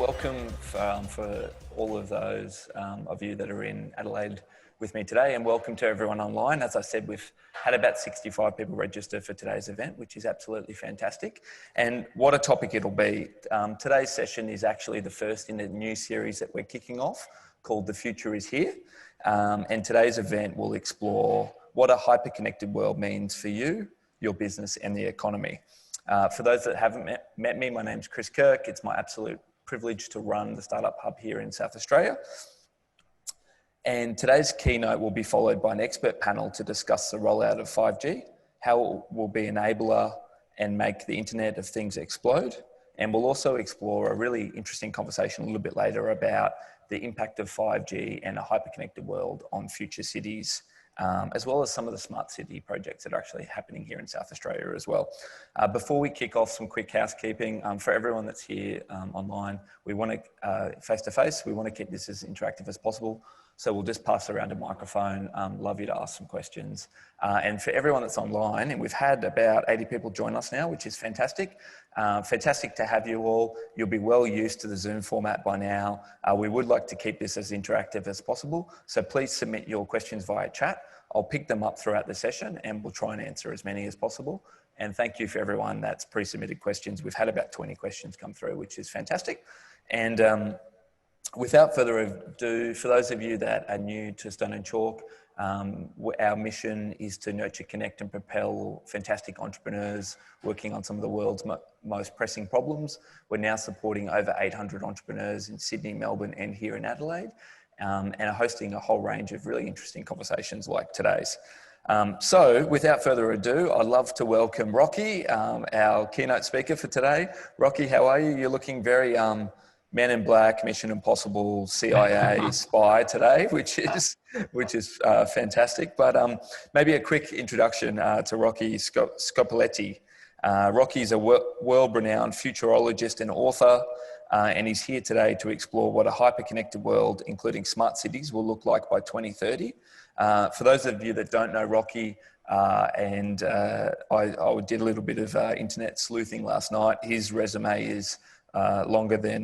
welcome for all of those of you that are in Adelaide with me today, and welcome to everyone online. As I said, we've had about 65 people register for today's event, which is absolutely fantastic. And what a topic it'll be. Today's session is actually the first in a new series that we're kicking off called The Future is Here. And today's event will explore what a hyper-connected world means for you, your business and the economy. For those that haven't met me, my name's Chris Kirk. It's my absolute privilege to run the Startup Hub here in South Australia. And today's keynote will be followed by an expert panel to discuss the rollout of 5G, how it will be an enabler and make the Internet of Things explode. And we'll also explore a really interesting conversation a little bit later about the impact of 5G and a hyper-connected world on future cities, as well as some of the smart city projects that are actually happening here in South Australia as well. Before we kick off, some quick housekeeping. For everyone that's here online, we want to, face-to-face, we want to keep this as interactive as possible. So we'll just pass around a microphone. Love you to ask some questions. And for everyone that's online, and we've had about 80 people join us now, which is fantastic. Fantastic to have you all. You'll be well used to the Zoom format by now. We would like to keep this as interactive as possible. So please submit your questions via chat. I'll pick them up throughout the session and we'll try and answer as many as possible. And thank you for everyone that's pre-submitted questions. We've had about 20 questions come through, which is fantastic. And without further ado, for those of you that are new to Stone and Chalk, our mission is to nurture, connect and propel fantastic entrepreneurs working on some of the world's most pressing problems. We're now supporting over 800 entrepreneurs in Sydney, Melbourne and here in Adelaide, and are hosting a whole range of really interesting conversations like today's. So without further ado, I'd love to welcome Rocky, our keynote speaker for today. Rocky, how are you? You're looking very Men in Black, Mission Impossible, CIA spy today, which is fantastic. But maybe a quick introduction to Rocky Scopelliti. Rocky's a world-renowned futurologist and author, and he's here today to explore what a hyper-connected world, including smart cities, will look like by 2030. For those of you that don't know Rocky, I did a little bit of internet sleuthing last night. His resume is longer than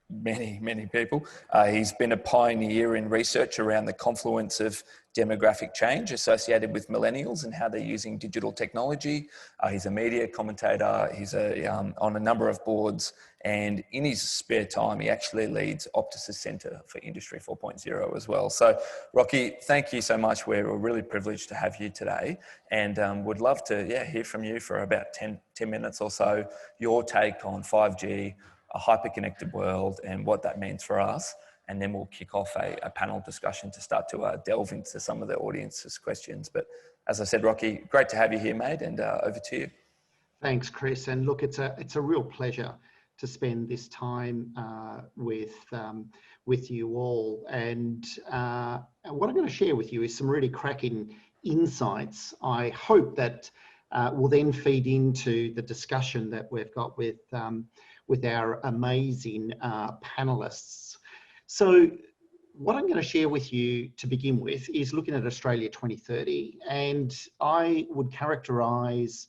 many people. He's been a pioneer in research around the confluence of demographic change associated with millennials and how they're using digital technology. He's a media commentator. He's on a number of boards, and in his spare time, he actually leads Optus's Centre for Industry 4.0 as well. So, Rocky, thank you so much. We're really privileged to have you today, and would love to hear from you for about 10 minutes or so, your take on 5G, a hyper-connected world, and what that means for us. And then we'll kick off a panel discussion to start to delve into some of the audience's questions. But as I said, Rocky, great to have you here, mate, and over to you. Thanks, Chris. And look, it's a real pleasure to spend this time with you all. And what I'm going to share with you is some really cracking insights. I hope that will then feed into the discussion that we've got with our amazing panelists. So what I'm going to share with you to begin with is looking at Australia 2030, and I would characterise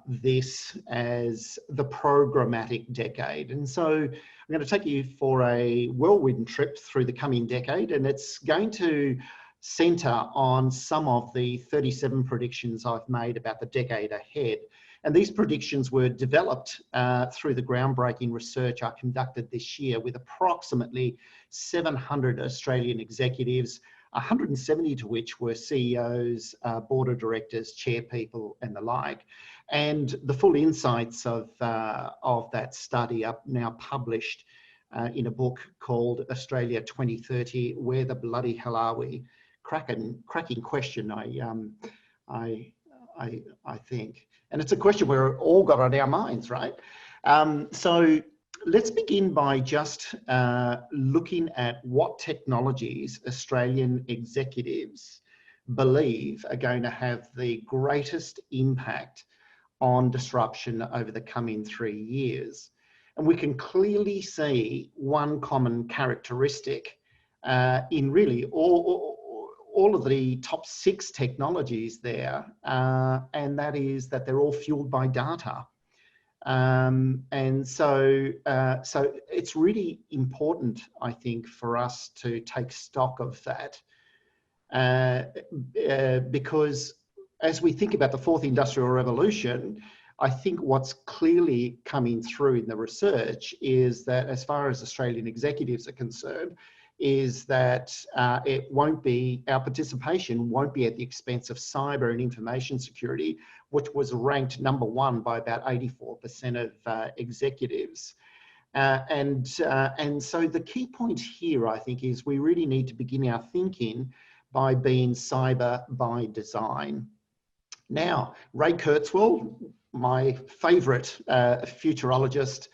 this as the programmatic decade. And so I'm going to take you for a whirlwind trip through the coming decade, and it's going to centre on some of the 37 predictions I've made about the decade ahead. And these predictions were developed through the groundbreaking research I conducted this year with approximately 700 Australian executives, 170 to which were CEOs, board of directors, chairpeople and the like. And the full insights of that study are now published in a book called Australia 2030, Where the Bloody Hell Are We? Cracking question, I think. And it's a question we're all got on our minds, right? So let's begin by just looking at what technologies Australian executives believe are going to have the greatest impact on disruption over the coming 3 years. And we can clearly see one common characteristic in really all of the top 6 technologies there, and that is that they're all fueled by data. And so it's really important, I think, for us to take stock of that, because as we think about the fourth industrial revolution, I think what's clearly coming through in the research is that, as far as Australian executives are concerned, is that our participation won't be at the expense of cyber and information security, which was ranked #1 by about 84% of executives. And so the key point here, I think, is we really need to begin our thinking by being cyber by design. Now, Ray Kurzweil, my favourite futurologist,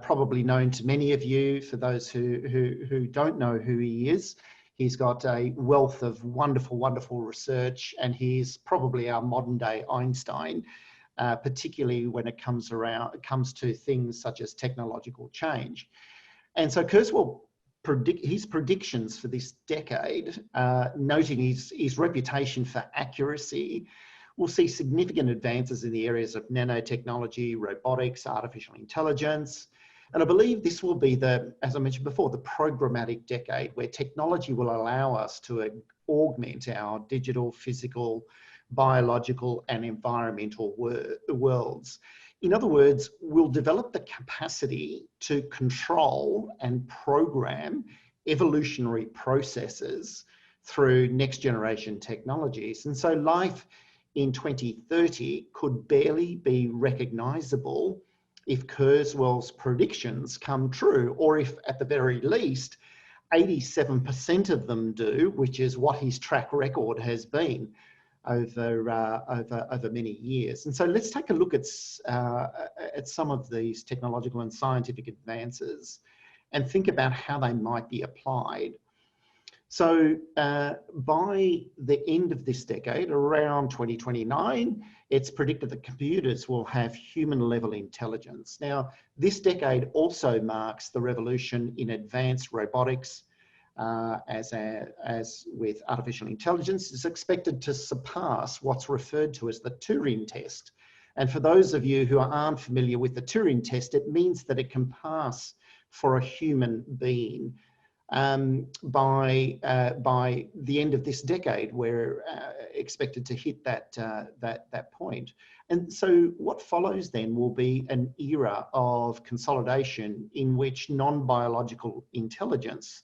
probably known to many of you. For those who don't know who he is, he's got a wealth of wonderful, wonderful research, and he's probably our modern day Einstein, particularly when it comes to things such as technological change. And so Kurzweil his predictions for this decade, noting his reputation for accuracy, will see significant advances in the areas of nanotechnology, robotics, artificial intelligence. And I believe this will be as I mentioned before, the programmatic decade, where technology will allow us to augment our digital, physical, biological, and environmental worlds. In other words, we'll develop the capacity to control and program evolutionary processes through next generation technologies. And so life in 2030 could barely be recognisable if Kurzweil's predictions come true, or if at the very least 87% of them do, which is what his track record has been over many years. And so let's take a look at some of these technological and scientific advances and think about how they might be applied. So by the end of this decade, around 2029, it's predicted that computers will have human-level intelligence. Now, this decade also marks the revolution in advanced robotics, as with artificial intelligence, is expected to surpass what's referred to as the Turing test. And for those of you who aren't familiar with the Turing test, it means that it can pass for a human being. By the end of this decade, we're expected to hit that point. And so what follows then will be an era of consolidation in which non-biological intelligence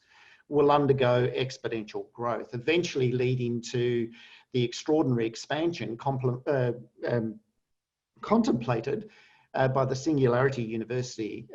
will undergo exponential growth, eventually leading to the extraordinary expansion contemplated by the Singularity University,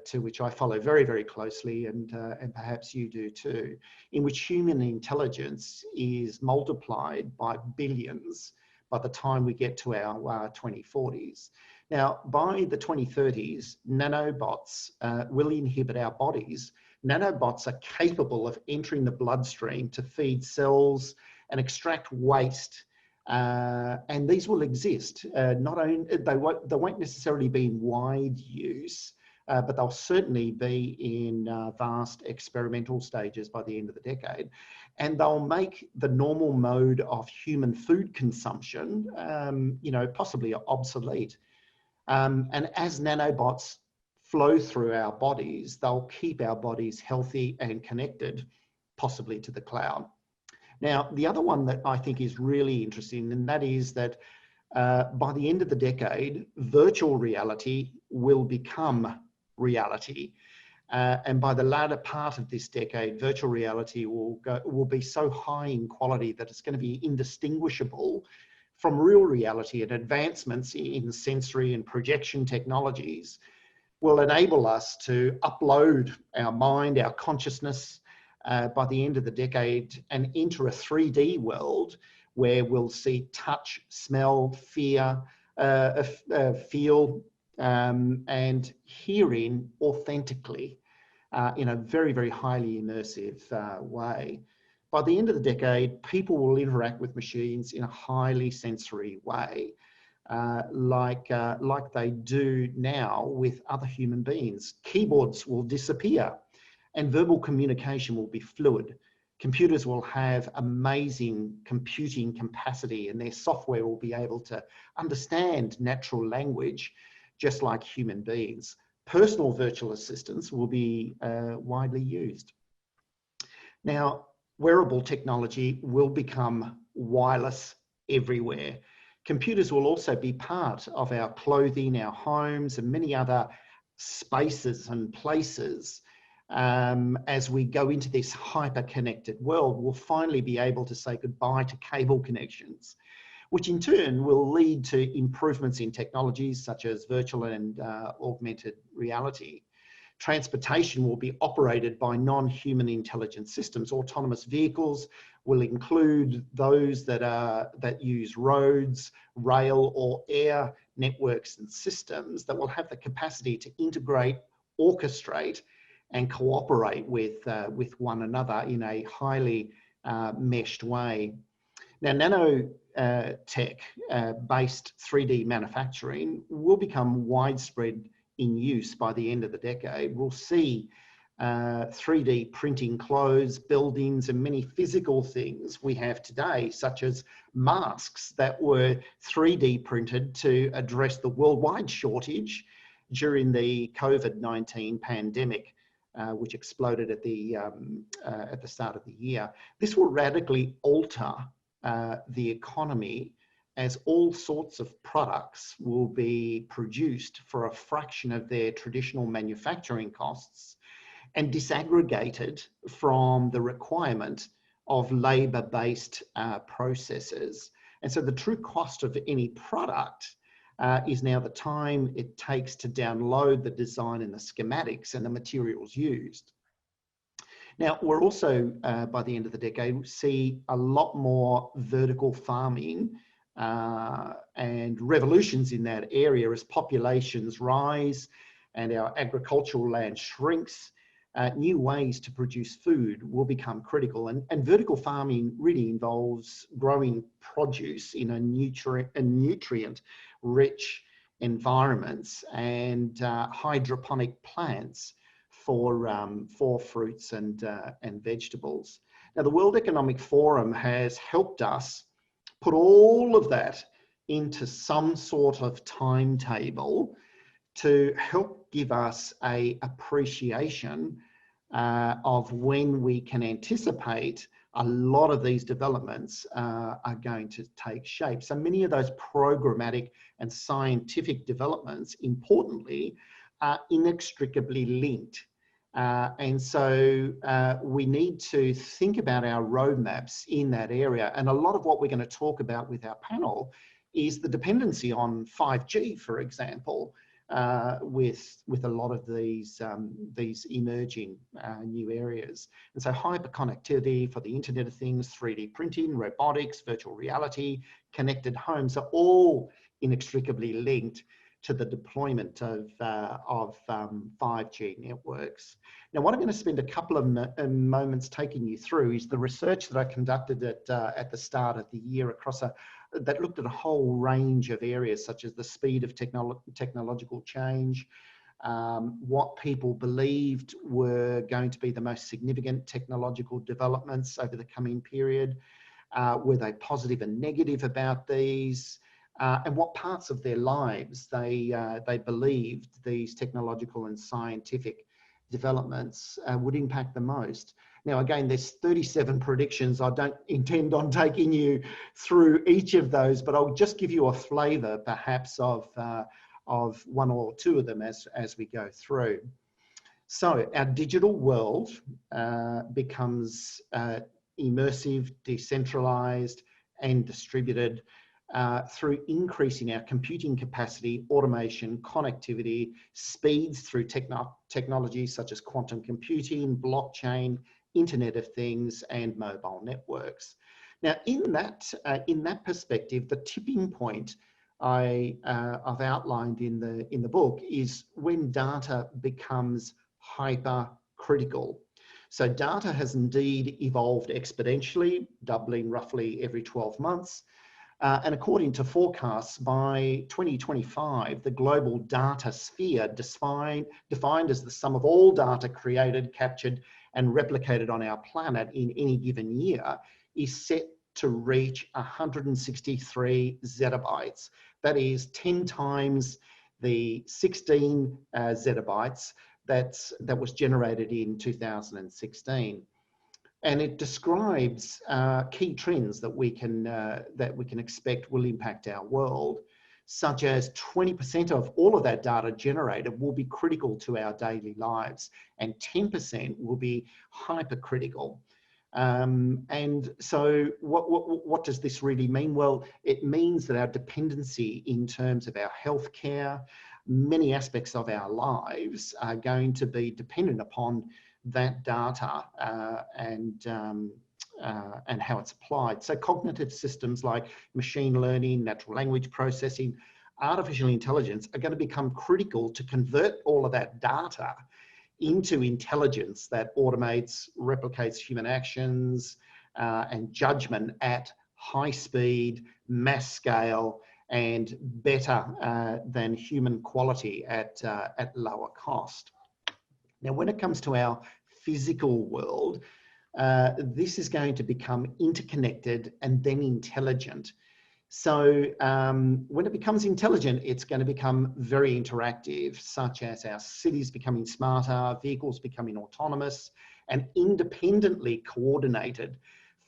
to which I follow very, very closely, and perhaps you do too, in which human intelligence is multiplied by billions by the time we get to our 2040s. Now, by the 2030s, nanobots will inhabit our bodies. Nanobots are capable of entering the bloodstream to feed cells and extract waste. And these will exist. Not only they won't necessarily be in wide use, but they'll certainly be in vast experimental stages by the end of the decade, and they'll make the normal mode of human food consumption, possibly obsolete. And as nanobots flow through our bodies, they'll keep our bodies healthy and connected, possibly to the cloud. Now, the other one that I think is really interesting, and that is that by the end of the decade, virtual reality will become reality. And by the latter part of this decade, virtual reality will be so high in quality that it's going to be indistinguishable from real reality, and advancements in sensory and projection technologies will enable us to upload our mind, our consciousness, by the end of the decade, and enter a 3D world where we'll see touch, smell, feel, and hearing authentically in a very, very highly immersive way. By the end of the decade, people will interact with machines in a highly sensory way, like they do now with other human beings. Keyboards will disappear, and verbal communication will be fluid. Computers will have amazing computing capacity, and their software will be able to understand natural language just like human beings. Personal virtual assistants will be widely used. Now, wearable technology will become wireless everywhere. Computers will also be part of our clothing, our homes, and many other spaces and places. As we go into this hyper-connected world, we'll finally be able to say goodbye to cable connections, which in turn will lead to improvements in technologies such as virtual and augmented reality. Transportation will be operated by non-human intelligent systems. Autonomous vehicles will include those that use roads, rail or air networks and systems that will have the capacity to integrate, orchestrate and cooperate with one another in a highly meshed way. Now, nanotech based 3D manufacturing will become widespread in use by the end of the decade. We'll see 3D printing clothes, buildings, and many physical things we have today, such as masks that were 3D printed to address the worldwide shortage during the COVID-19 pandemic, which exploded at the start of the year. This will radically alter the economy, as all sorts of products will be produced for a fraction of their traditional manufacturing costs and disaggregated from the requirement of labour-based processes. And so the true cost of any product is now the time it takes to download the design and the schematics and the materials used. Now, we're also, by the end of the decade, see a lot more vertical farming and revolutions in that area as populations rise and our agricultural land shrinks. New ways to produce food will become critical, and vertical farming really involves growing produce in a nutrient-rich environments and hydroponic plants for fruits and vegetables. Now, the World Economic Forum has helped us put all of that into some sort of timetable to help give us an appreciation of when we can anticipate a lot of these developments are going to take shape. So many of those programmatic and scientific developments, importantly, are inextricably linked. And so we need to think about our roadmaps in that area. And a lot of what we're going to talk about with our panel is the dependency on 5G, for example, with a lot of these emerging new areas. And so hyperconnectivity for the Internet of Things, 3D printing, robotics, virtual reality, connected homes are all inextricably linked to the deployment of 5G networks. Now, what I'm going to spend a couple of moments taking you through is the research that I conducted at the start of the year across that looked at a whole range of areas, such as the speed of technological change, what people believed were going to be the most significant technological developments over the coming period, were they positive and negative about these, and what parts of their lives they believed these technological and scientific developments would impact the most. Now, again, there's 37 predictions. I don't intend on taking you through each of those, but I'll just give you a flavour, perhaps, of one or two of them as we go through. So our digital world becomes immersive, decentralised and distributed through increasing our computing capacity, automation, connectivity, speeds through technologies such as quantum computing, blockchain, Internet of Things, and mobile networks. Now, in that perspective, the tipping point I've outlined in the book is when data becomes hyper critical. So data has indeed evolved exponentially, doubling roughly every 12 months. And according to forecasts, by 2025, the global data sphere, defined as the sum of all data created, captured, and replicated on our planet in any given year, is set to reach 163 zettabytes. That is 10 times the 16 zettabytes that was generated in 2016. And it describes key trends that we can expect will impact our world, such as 20% of all of that data generated will be critical to our daily lives, and 10% will be hypercritical. And so what does this really mean? Well, it means that our dependency in terms of our healthcare, many aspects of our lives are going to be dependent upon that data and how it's applied. So cognitive systems like machine learning, natural language processing, artificial intelligence are going to become critical to convert all of that data into intelligence that automates, replicates human actions and judgment at high speed, mass scale, and better than human quality at lower cost. Now, when it comes to our physical world, this is going to become interconnected and then intelligent. So when it becomes intelligent, it's going to become very interactive, such as our cities becoming smarter, vehicles becoming autonomous and independently coordinated.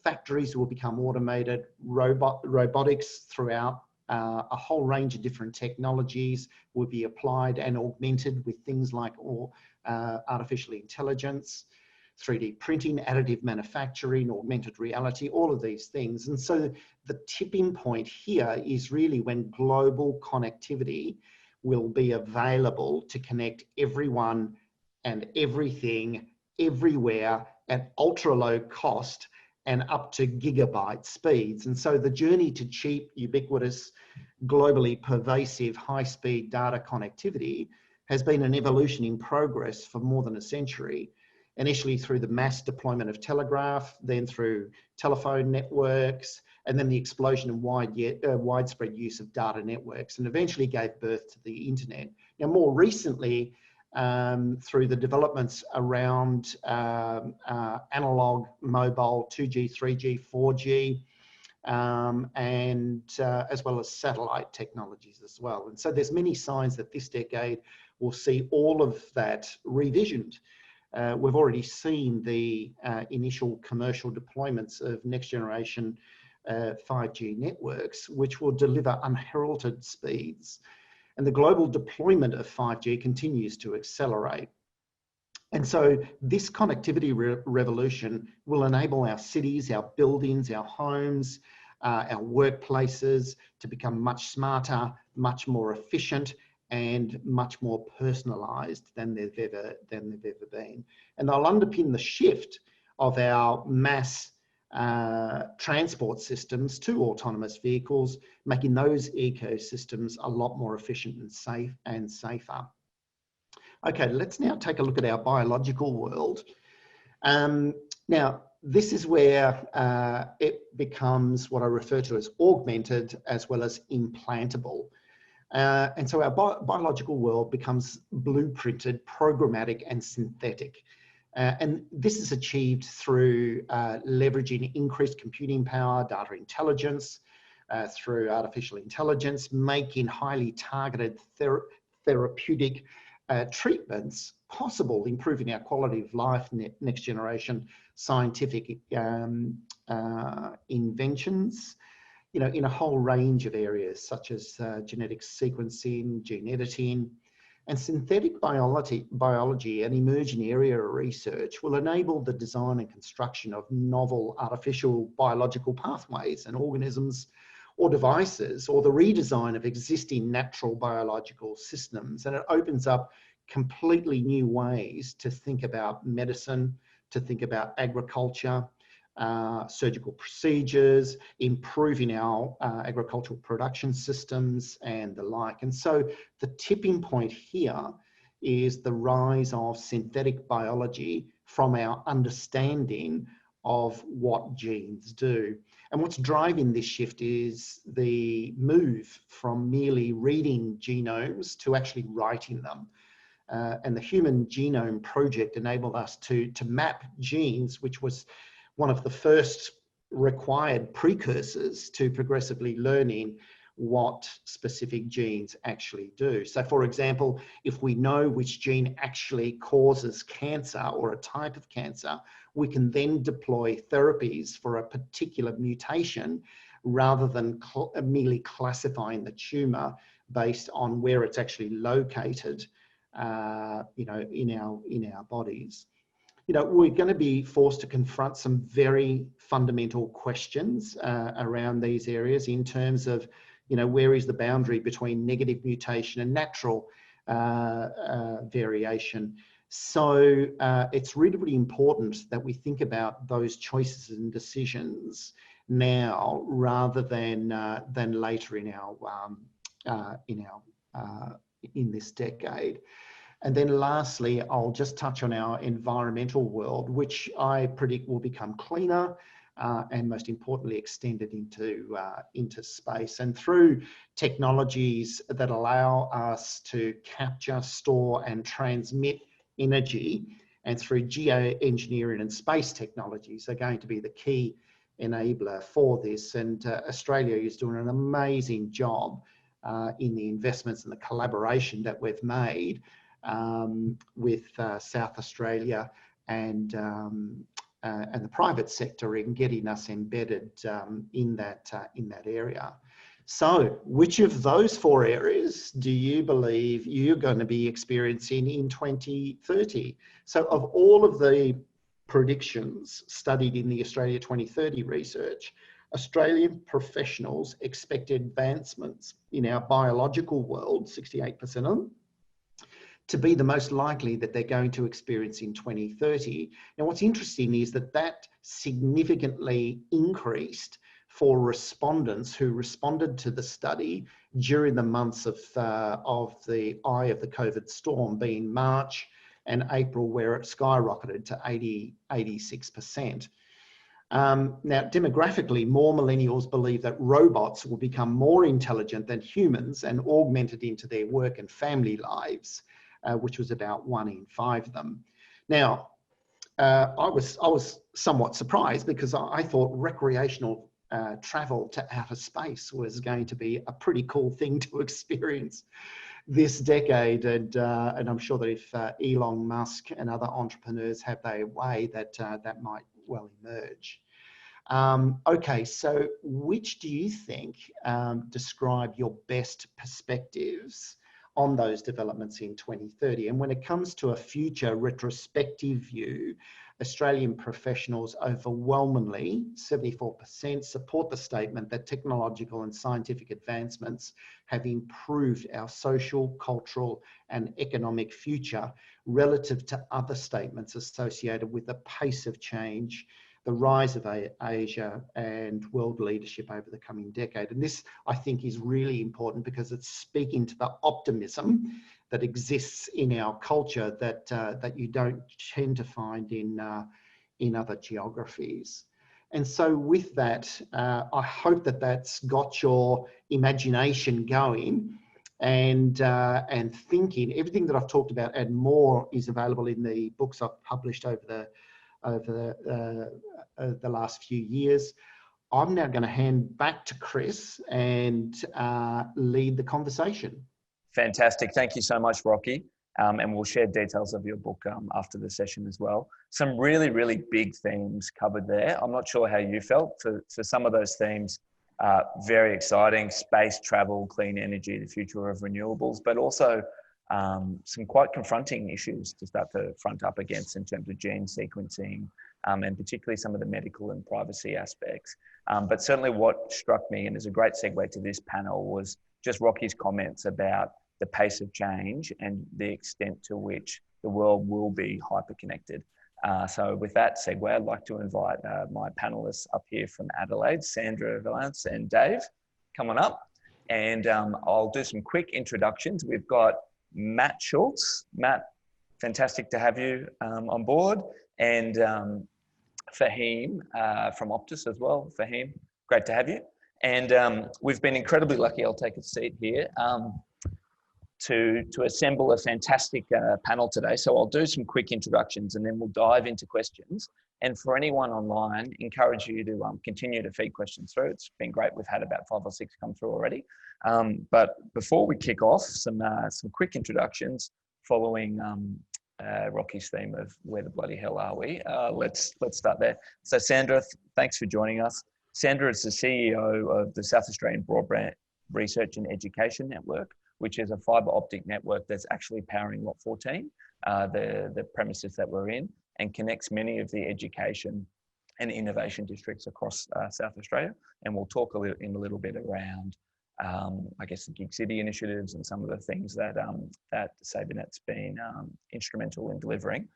Factories will become automated, robotics throughout a whole range of different technologies will be applied and augmented with things like artificial intelligence, 3D printing, additive manufacturing, augmented reality, all of these things. And so the tipping point here is really when global connectivity will be available to connect everyone and everything everywhere at ultra low cost and up to gigabyte speeds. And so the journey to cheap, ubiquitous, globally pervasive, high-speed data connectivity has been an evolution in progress for more than a century, initially through the mass deployment of telegraph, then through telephone networks, and then the explosion of widespread use of data networks, and eventually gave birth to the internet. Now, more recently, through the developments around analog, mobile, 2G, 3G, 4G, and as well as satellite technologies as well. And so there's many signs that this decade will see all of that revisioned. We've already seen the initial commercial deployments of next generation 5G networks, which will deliver unheralded speeds. And the global deployment of 5G continues to accelerate. And so this connectivity revolution will enable our cities, our buildings, our homes, our workplaces to become much smarter, much more efficient, and much more personalized than they've ever been. And they'll underpin the shift of our mass transport systems to autonomous vehicles, making those ecosystems a lot more efficient and safer. Okay, let's now take a look at our biological world. Now, this is where it becomes what I refer to as augmented as well as implantable. And so our biological world becomes blueprinted, programmatic, and synthetic. And this is achieved through leveraging increased computing power, data intelligence, through artificial intelligence, making highly targeted therapeutic treatments possible, improving our quality of life, next generation scientific inventions, you know, in a whole range of areas such as genetic sequencing, gene editing, and synthetic biology and emerging area of research will enable the design and construction of novel artificial biological pathways and organisms or devices, or the redesign of existing natural biological systems. And it opens up completely new ways to think about medicine, to think about agriculture, surgical procedures, improving our agricultural production systems and the like. And so the tipping point here is the rise of synthetic biology from our understanding of what genes do. And what's driving this shift is the move from merely reading genomes to actually writing them. And the Human Genome Project enabled us to map genes, which was one of the first required precursors to progressively learning, what specific genes actually do. So for example, if we know which gene actually causes cancer or a type of cancer, we can then deploy therapies for a particular mutation rather than merely classifying the tumor based on where it's actually located, you know, in our bodies. You know, we're going to be forced to confront some very fundamental questions around these areas in terms of, you know, where is the boundary between negative mutation and natural variation. So it's really, really important that we think about those choices and decisions now rather than later in this decade. And then lastly, I'll just touch on our environmental world, which I predict will become cleaner and most importantly extended into space. And through technologies that allow us to capture, store and transmit energy, and through geoengineering and space technologies are going to be the key enabler for this. And Australia is doing an amazing job in the investments and the collaboration that we've made with South Australia and the private sector in getting us embedded in that area. So, which of those four areas do you believe you're going to be experiencing in 2030? So, of all of the predictions studied in the Australia 2030 research, Australian professionals expect advancements in our biological world, 68% of them, to be the most likely that they're going to experience in 2030. Now, what's interesting is that that significantly increased for respondents who responded to the study during the months of the eye of the COVID storm, being March and April, where it skyrocketed to 86%. Now, demographically, more millennials believe that robots will become more intelligent than humans and augmented into their work and family lives, which was about 1 in 5 of them. Now, I was somewhat surprised because I thought recreational travel to outer space was going to be a pretty cool thing to experience this decade, and I'm sure that if Elon Musk and other entrepreneurs have their way, that might well emerge. Okay, so which do you think describe your best perspectives on those developments in 2030? And when it comes to a future retrospective view, Australian professionals overwhelmingly, 74%, support the statement that technological and scientific advancements have improved our social, cultural and economic future relative to other statements associated with the pace of change, the rise of Asia and world leadership over the coming decade. And this, I think, is really important because it's speaking to the optimism that exists in our culture that you don't tend to find in other geographies. And so with that, I hope that that's got your imagination going and thinking. Everything that I've talked about and more is available in the books I've published over the last few years. I'm now going to hand back to Chris and lead the conversation. Fantastic. Thank you so much, Rocky. And we'll share details of your book after the session as well. Some really, really big themes covered there. I'm not sure how you felt. For some of those themes, very exciting: space travel, clean energy, the future of renewables, but also some quite confronting issues to start to front up against in terms of gene sequencing, and particularly some of the medical and privacy aspects. But certainly what struck me, and is a great segue to this panel, was just Rocky's comments about the pace of change and the extent to which the world will be hyperconnected. So with that segue, I'd like to invite my panelists up here from Adelaide, Sandra Valance and Dave, come on up. And I'll do some quick introductions. We've got Matt Schultz. Matt, fantastic to have you on board. And Fahim from Optus as well. Fahim, great to have you. And we've been incredibly lucky, I'll take a seat here, to assemble a fantastic panel today. So I'll do some quick introductions and then we'll dive into questions. And for anyone online, encourage you to continue to feed questions through. It's been great. We've had about 5 or 6 come through already. But before we kick off, some quick introductions following Rocky's theme of where the bloody hell are we? Let's start there. So Sandra, thanks for joining us. Sandra is the CEO of the South Australian Broadband Research and Education Network, which is a fibre optic network that's actually powering Lot 14, the premises that we're in, and connects many of the education and innovation districts across South Australia. And we'll talk in a little bit around, I guess, the Gig City initiatives and some of the things that SabreNet's been instrumental in delivering.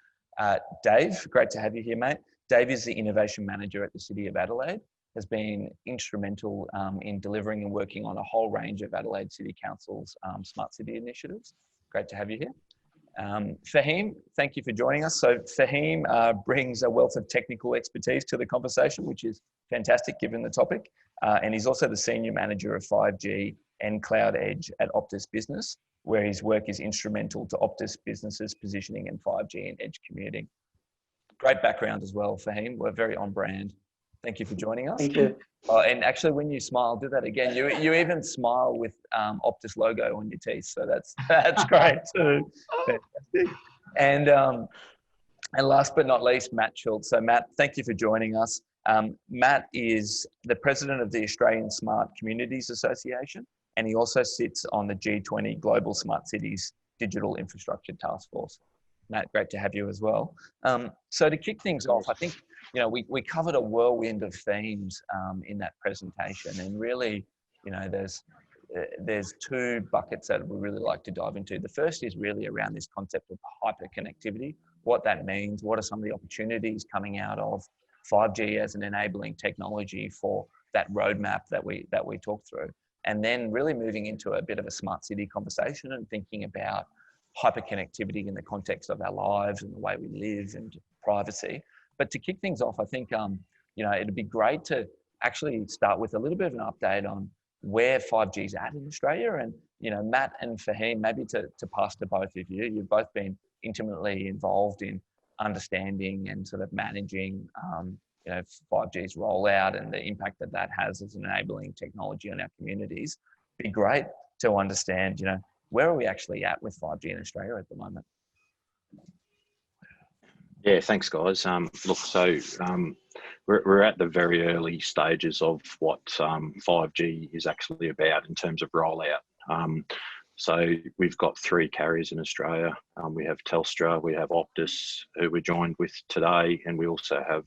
Dave, great to have you here, mate. Dave is the Innovation Manager at the City of Adelaide, has been instrumental in delivering and working on a whole range of Adelaide City Council's smart city initiatives. Great to have you here. Fahim, thank you for joining us. So Fahim brings a wealth of technical expertise to the conversation, which is fantastic given the topic. And he's also the Senior Manager of 5G and Cloud Edge at Optus Business, where his work is instrumental to Optus Business's positioning in 5G and edge commuting. Great background as well, Fahim. We're very on brand. Thank you for joining us. Thank you. And actually, when you smile, do that again. You even smile with Optus logo on your teeth, so that's great too. Fantastic. And last but not least, Matt Schultz. So Matt, thank you for joining us. Matt is the president of the Australian Smart Communities Association, and he also sits on the G20 Global Smart Cities Digital Infrastructure Task Force. Matt, great to have you as well. So to kick things off, I think, we covered a whirlwind of themes in that presentation, and really, there's 2 buckets that we really like to dive into. The first is really around this concept of hyperconnectivity, what that means, what are some of the opportunities coming out of 5G as an enabling technology for that roadmap that we talked through, and then really moving into a bit of a smart city conversation and thinking about hyperconnectivity in the context of our lives and the way we live and privacy. But to kick things off, I think, it'd be great to actually start with a little bit of an update on where 5G is at in Australia. And, Matt and Fahim, maybe to pass to both of you, you've both been intimately involved in understanding and sort of managing, 5G's rollout and the impact that has as an enabling technology on our communities. It'd be great to understand, where are we actually at with 5G in Australia at the moment? Yeah, thanks, guys. We're at the very early stages of what 5G is actually about in terms of rollout. So we've got 3 carriers in Australia. We have Telstra, we have Optus, who we're joined with today, and we also have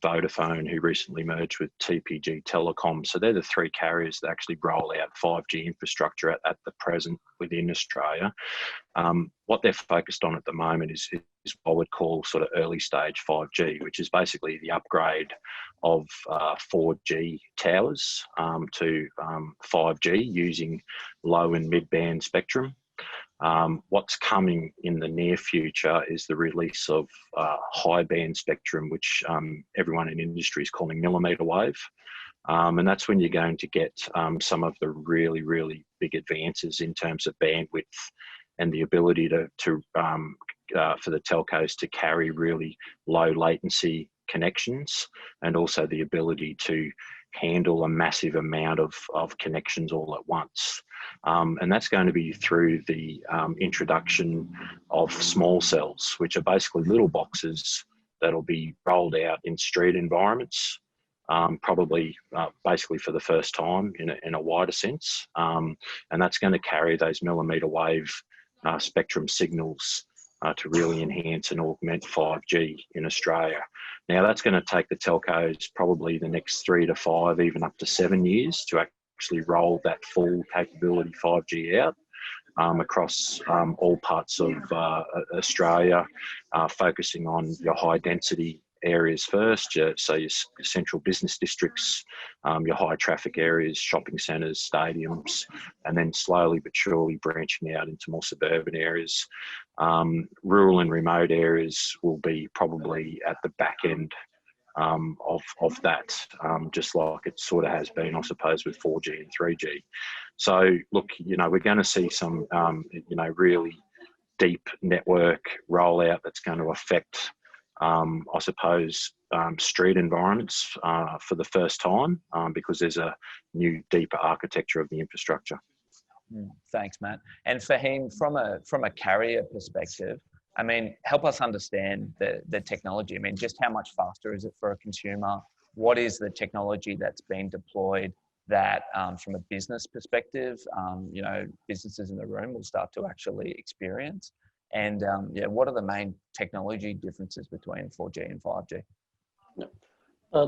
Vodafone, who recently merged with TPG Telecom. So they're the 3 carriers that actually roll out 5G infrastructure at the present within Australia. What they're focused on at the moment is what I would call sort of early stage 5G, which is basically the upgrade of 4G towers to 5G using low and mid-band spectrum. What's coming in the near future is the release of high band spectrum, which everyone in industry is calling millimetre wave. And that's when you're going to get some of the really, really big advances in terms of bandwidth and the ability for the telcos to carry really low latency connections, and also the ability to handle a massive amount of connections all at once. And that's going to be through the introduction of small cells, which are basically little boxes that'll be rolled out in street environments, probably basically for the first time in a wider sense. And that's going to carry those millimetre wave spectrum signals to really enhance and augment 5G in Australia. Now that's going to take the telcos probably the next 3 to 5, even up to 7 years to actually roll that full capability 5G out across all parts of Australia, focusing on your high density areas first, so your central business districts, your high traffic areas, shopping centres, stadiums, and then slowly but surely branching out into more suburban areas. Rural and remote areas will be probably at the back end of that, just like it sort of has been, I suppose, with 4G and 3G. So look, we're going to see some, really deep network rollout that's going to affect I suppose, street environments for the first time because there's a new, deeper architecture of the infrastructure. Thanks, Matt. And Fahim, from a carrier perspective, I mean, help us understand the technology. I mean, just how much faster is it for a consumer? What is the technology that's been deployed that, from a business perspective, you know, businesses in the room will start to actually experience? And yeah, what are the main technology differences between 4G and 5G?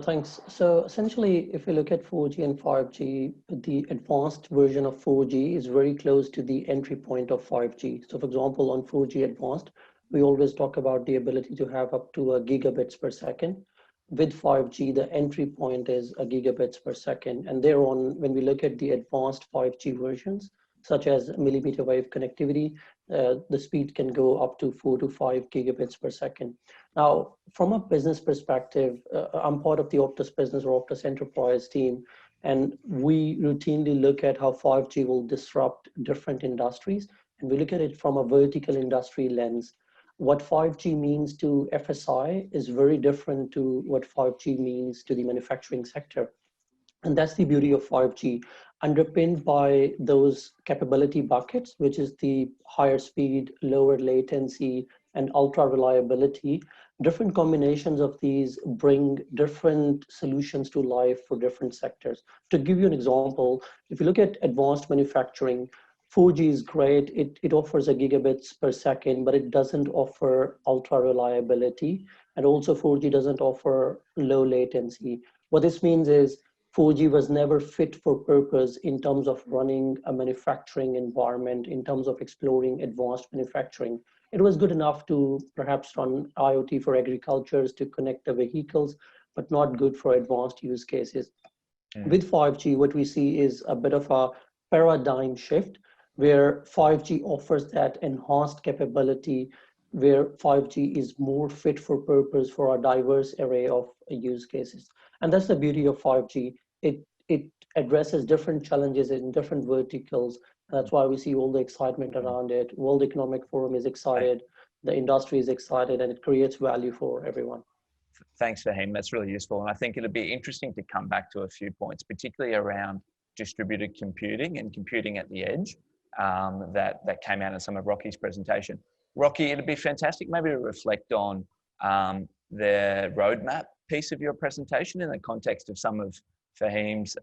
Thanks. So essentially, if you look at 4G and 5G, the advanced version of 4G is very close to the entry point of 5G. So for example, on 4G advanced, we always talk about the ability to have up to a gigabits per second. With 5G, the entry point is a gigabits per second. And thereon, when we look at the advanced 5G versions, such as millimetre wave connectivity, the speed can go up to 4 to 5 gigabits per second. Now, from a business perspective, I'm part of the Optus Business or Optus Enterprise team, and we routinely look at how 5G will disrupt different industries, and we look at it from a vertical industry lens. What 5G means to FSI is very different to what 5G means to the manufacturing sector. And that's the beauty of 5G, underpinned by those capability buckets, which is the higher speed, lower latency, and ultra reliability. Different combinations of these bring different solutions to life for different sectors. To give you an example, if you look at advanced manufacturing, 4G is great. It offers a gigabits per second, but it doesn't offer ultra reliability. And also 4G doesn't offer low latency. What this means is 4G was never fit for purpose in terms of running a manufacturing environment, in terms of exploring advanced manufacturing. It was good enough to perhaps run IoT for agricultures to connect the vehicles, but not good for advanced use cases. With 5G, what we see is a bit of a paradigm shift where 5G offers that enhanced capability, where 5G is more fit for purpose for a diverse array of use cases. And that's the beauty of 5G. It addresses different challenges in different verticals. That's why we see all the excitement around it. World Economic Forum is excited, the industry is excited, and it creates value for everyone. Thanks, Fahim. That's really useful. And I think it'll be interesting to come back to a few points, particularly around distributed computing and computing at the edge that came out in some of Rocky's presentation. Rocky, it'd be fantastic maybe to reflect on the roadmap piece of your presentation in the context of some of Fahim's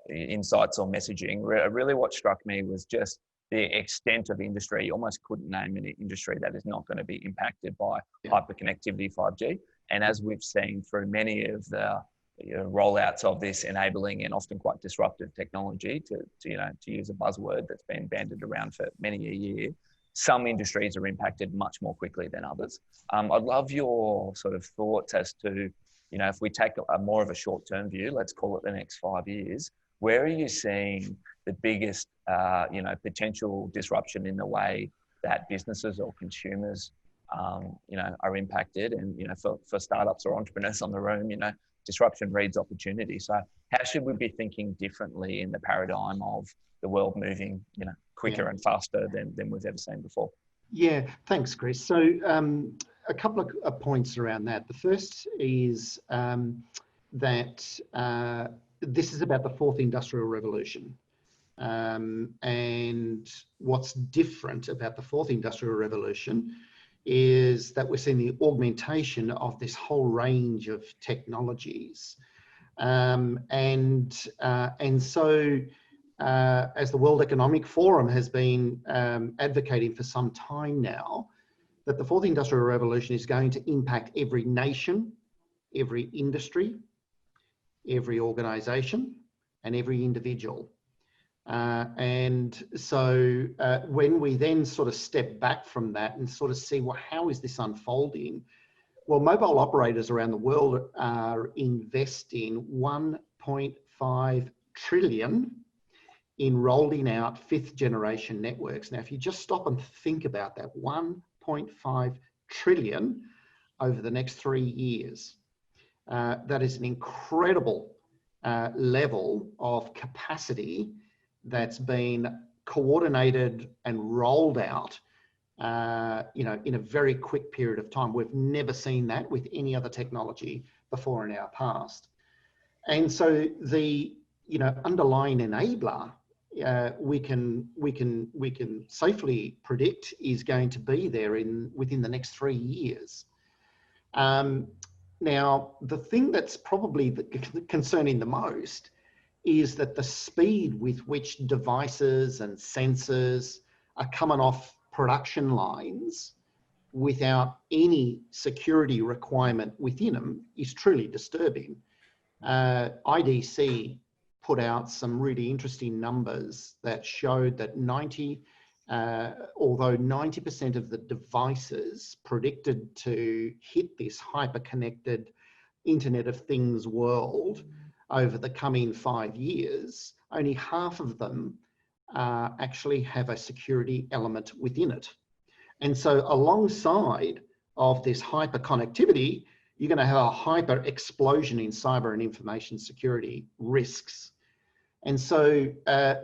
insights or messaging. Really what struck me was just the extent of industry. You almost couldn't name any industry that is not going to be impacted by hyperconnectivity 5G. And as we've seen through many of the rollouts of this enabling and often quite disruptive technology, to use a buzzword that's been bandied around for many a year, some industries are impacted much more quickly than others. I'd love your sort of thoughts as to, if we take a more of a short-term view, let's call it the next 5 years, where are you seeing the biggest, potential disruption in the way that businesses or consumers, are impacted? And, for startups or entrepreneurs on the room, disruption breeds opportunity. So how should we be thinking differently in the paradigm of the world moving, quicker and faster than we've ever seen before? Yeah, thanks, Chris. So a couple of points around that. The first is that this is about the fourth industrial revolution. And what's different about the fourth industrial revolution is that we're seeing the augmentation of this whole range of technologies. And so as the World Economic Forum has been advocating for some time now, that the fourth industrial revolution is going to impact every nation, every industry, every organization, and every individual. And so when we then sort of step back from that and sort of see, well, how is this unfolding? Well, mobile operators around the world are investing 1.5 trillion in rolling out fifth generation networks. Now, if you just stop and think about that, 1.5 trillion over the next 3 years, that is an incredible level of capacity that's been coordinated and rolled out you know, in a very quick period of time. We've never seen that with any other technology before in our past. And so the, you know, underlying enabler, we can safely predict is going to be there within the next 3 years. Now, the thing that's probably concerning the most is that the speed with which devices and sensors are coming off production lines without any security requirement within them is truly disturbing. IDC put out some really interesting numbers that showed that although 90% of the devices predicted to hit this hyper-connected Internet of Things world over the coming 5 years, only half of them actually have a security element within it. And so alongside of this hyper connectivity, you're going to have a hyper explosion in cyber and information security risks. And so,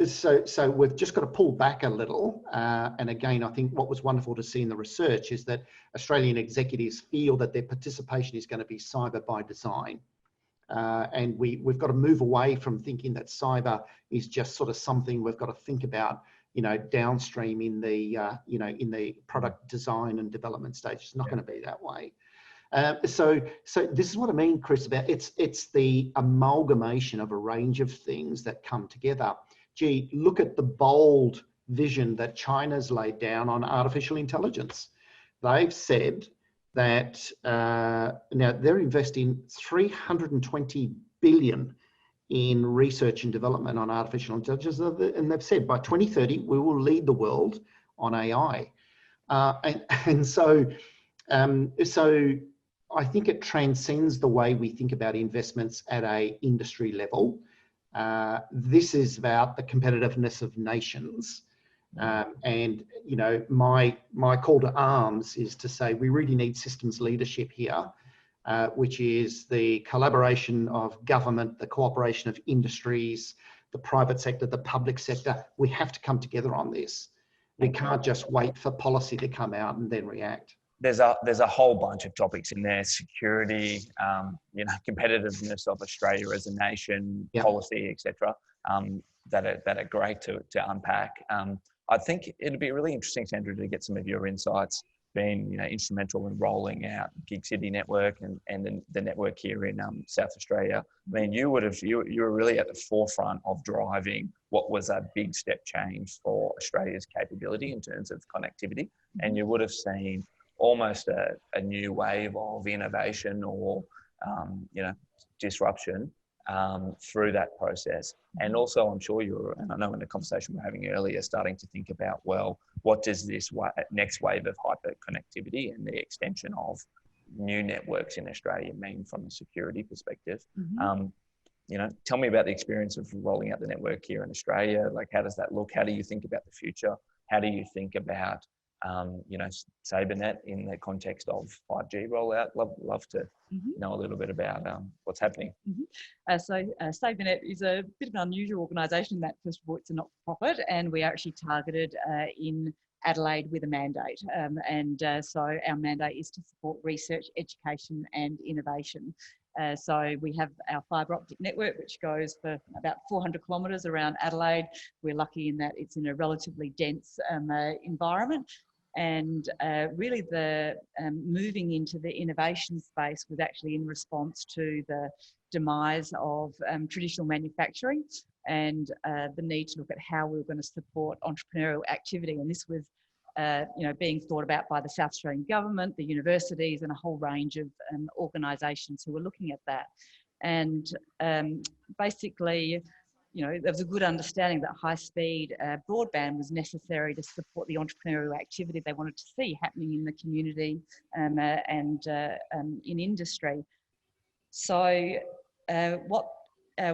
so we've just got to pull back a little. And again, I think what was wonderful to see in the research is that Australian executives feel that their participation is going to be cyber by design. And we've got to move away from thinking that cyber is just sort of something we've got to think about, you know, downstream in the, you know, in the product design and development stage. It's not going to be that way. So this is what I mean, Chris, about it's the amalgamation of a range of things that come together. Gee, look at the bold vision that China's laid down on artificial intelligence. They've said that now they're investing 320 billion in research and development on artificial intelligence, and they've said by 2030 we will lead the world on AI, and so I think it transcends the way we think about investments at an industry level. This is about the competitiveness of nations. And, you know, my call to arms is to say we really need systems leadership here, which is the collaboration of government, the cooperation of industries, the private sector, the public sector. We have to come together on this. We can't just wait for policy to come out and then react. There's a whole bunch of topics in there: security, you know, competitiveness of Australia as a nation, yep, policy, etc. That are great to unpack. I think it'd be really interesting, Sandra, to get some of your insights, being, you know, instrumental in rolling out Gig City network and the network here in South Australia. I mean, you were really at the forefront of driving what was a big step change for Australia's capability in terms of connectivity, and you would have seen almost a new wave of innovation or, you know, disruption through that process. And also, I'm sure and I know in the conversation we were having earlier, starting to think about, well, what does this next wave of hyper connectivity and the extension of new networks in Australia mean from a security perspective? You know, tell me about the experience of rolling out the network here in Australia. Like, how does that look? How do you think about the future? How do you think about you know, SabreNet in the context of 5G rollout? Love to know a little bit about what's happening. So SabreNet is a bit of an unusual organisation in that, first of all, it's a not-for-profit, and we are actually targeted in Adelaide with a mandate. So our mandate is to support research, education and innovation. So we have our fibre optic network, which goes for about 400 kilometres around Adelaide. We're lucky in that it's in a relatively dense environment. And really the moving into the innovation space was actually in response to the demise of traditional manufacturing and the need to look at how we were going to support entrepreneurial activity. And this was you know, being thought about by the South Australian government, the universities and a whole range of organisations who were looking at that. And basically, you know, there was a good understanding that high-speed broadband was necessary to support the entrepreneurial activity they wanted to see happening in the community and in industry. So what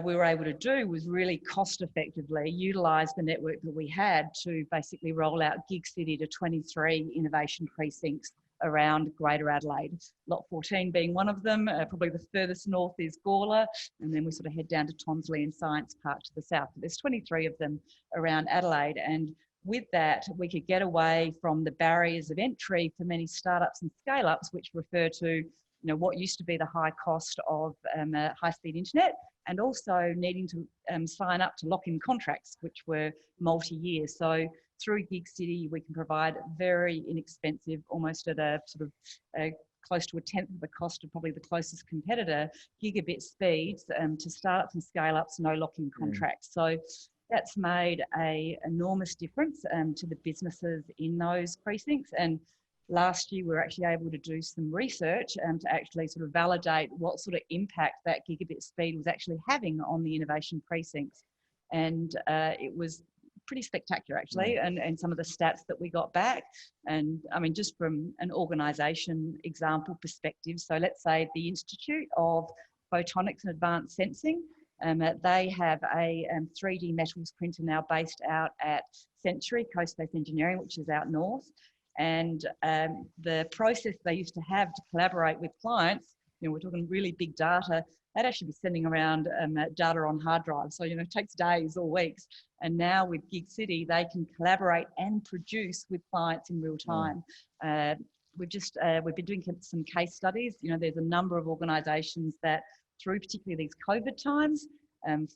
we were able to do was really cost-effectively utilise the network that we had to basically roll out Gig City to 23 innovation precincts around Greater Adelaide, Lot 14 being one of them. Probably the furthest north is Gawler, and then we sort of head down to Tonsley and Science Park to the south. But there's 23 of them around Adelaide, and with that, we could get away from the barriers of entry for many startups and scale-ups, which refer to what used to be the high cost of high-speed internet, and also needing to sign up to lock-in contracts, which were multi-year. So through Gig City, we can provide very inexpensive, almost at a sort of close to a tenth of the cost of probably the closest competitor, gigabit speeds to startups and scale-ups, no lock-in contracts. So that's made an enormous difference to the businesses in those precincts. And last year, we were actually able to do some research to actually sort of validate what sort of impact that gigabit speed was actually having on the innovation precincts. And it was pretty spectacular, actually, and some of the stats that we got back. And I mean, just from an organisation example perspective, so let's say the Institute of Photonics and Advanced Sensing, they have a 3D metals printer now based out at Century, Coast Based Engineering, which is out north. And the process they used to have to collaborate with clients, we're talking really big data, they'd actually be sending around data on hard drives. So, it takes days or weeks. And now with Gig City, they can collaborate and produce with clients in real time. We've been doing some case studies. There's a number of organisations that through particularly these COVID times,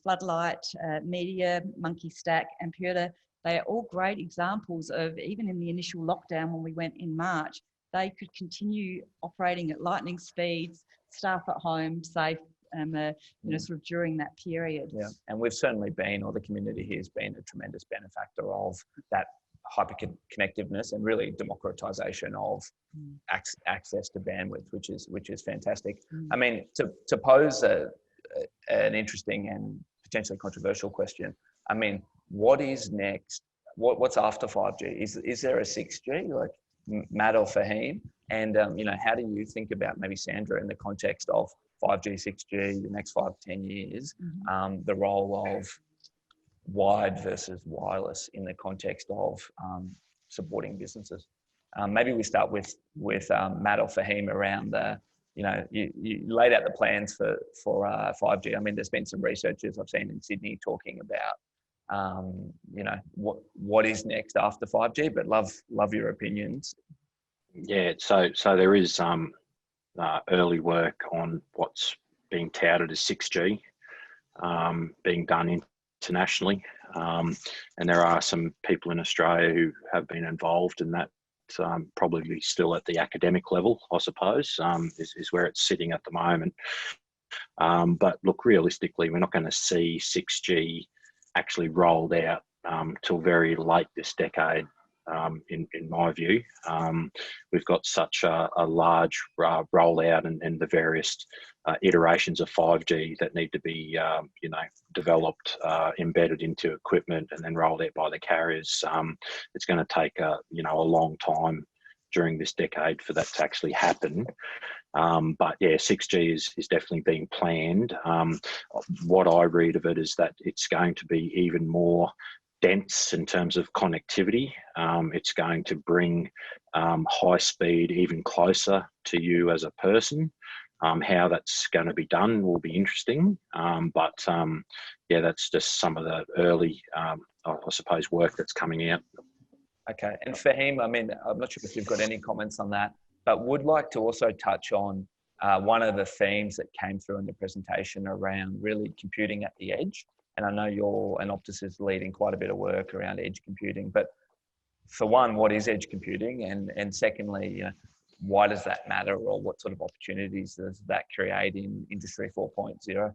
Floodlight, Media, Monkey Stack, and Purta, they are all great examples of, even in the initial lockdown when we went in March, they could continue operating at lightning speeds, staff at home, safe, sort of during that period. Yeah, and we've certainly been, or the community here has been, a tremendous benefactor of that hyperconnectiveness and really democratization of access to bandwidth, which is fantastic. I mean, to pose an interesting and potentially controversial question, I mean, what is next? What's after 5G? Is there a 6G, like Matt or Fahim? And how do you think about, maybe Sandra, in the context of 5G, 6G, the next 5 to 10 years, the role of wired versus wireless in the context of supporting businesses? Maybe we start with Matt or Fahim around the, you laid out the plans for 5G. I mean, there's been some researchers I've seen in Sydney talking about, what is next after 5G, but love your opinions. Yeah, so there is early work on what's being touted as 6G being done internationally, and there are some people in Australia who have been involved in that, probably still at the academic level, I suppose, is where it's sitting at the moment. But look, realistically, we're not going to see 6G actually rolled out till very late this decade. In my view, we've got such a large rollout and the various iterations of 5G that need to be, developed, embedded into equipment, and then rolled out by the carriers. It's going to take a long time during this decade for that to actually happen. But yeah, 6G is definitely being planned. What I read of it is that it's going to be even more dense in terms of connectivity. It's going to bring high speed even closer to you as a person. How that's going to be done will be interesting. But that's just some of the early, I suppose, work that's coming out. Okay, and Fahim, I mean, I'm not sure if you've got any comments on that, but would like to also touch on one of the themes that came through in the presentation around really computing at the edge. And I know you're, and Optus is leading quite a bit of work around edge computing, but for one, what is edge computing? And secondly, why does that matter, or what sort of opportunities does that create in Industry 4.0?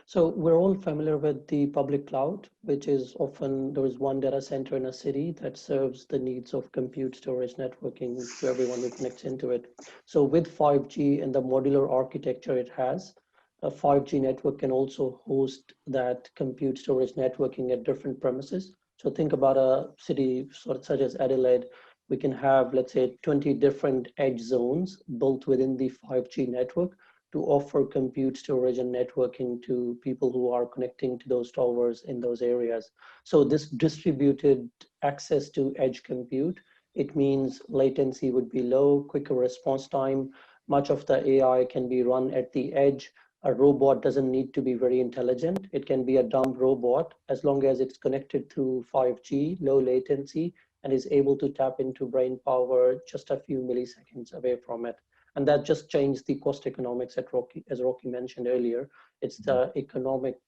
So we're all familiar with the public cloud, which is often, there is one data center in a city that serves the needs of compute, storage, networking to everyone who connects into it. So with 5G and the modular architecture it has, a 5G network can also host that compute, storage, networking at different premises. So think about a city such as Adelaide. We can have, let's say, 20 different edge zones built within the 5G network to offer compute, storage, and networking to people who are connecting to those towers in those areas. So this distributed access to edge compute, it means latency would be low, quicker response time. Much of the AI can be run at the edge. a robot doesn't need to be very intelligent. It can be a dumb robot as long as it's connected through 5G, low latency, and is able to tap into brain power just a few milliseconds away from it. And that just changed the cost economics as Rocky mentioned earlier. It's the economic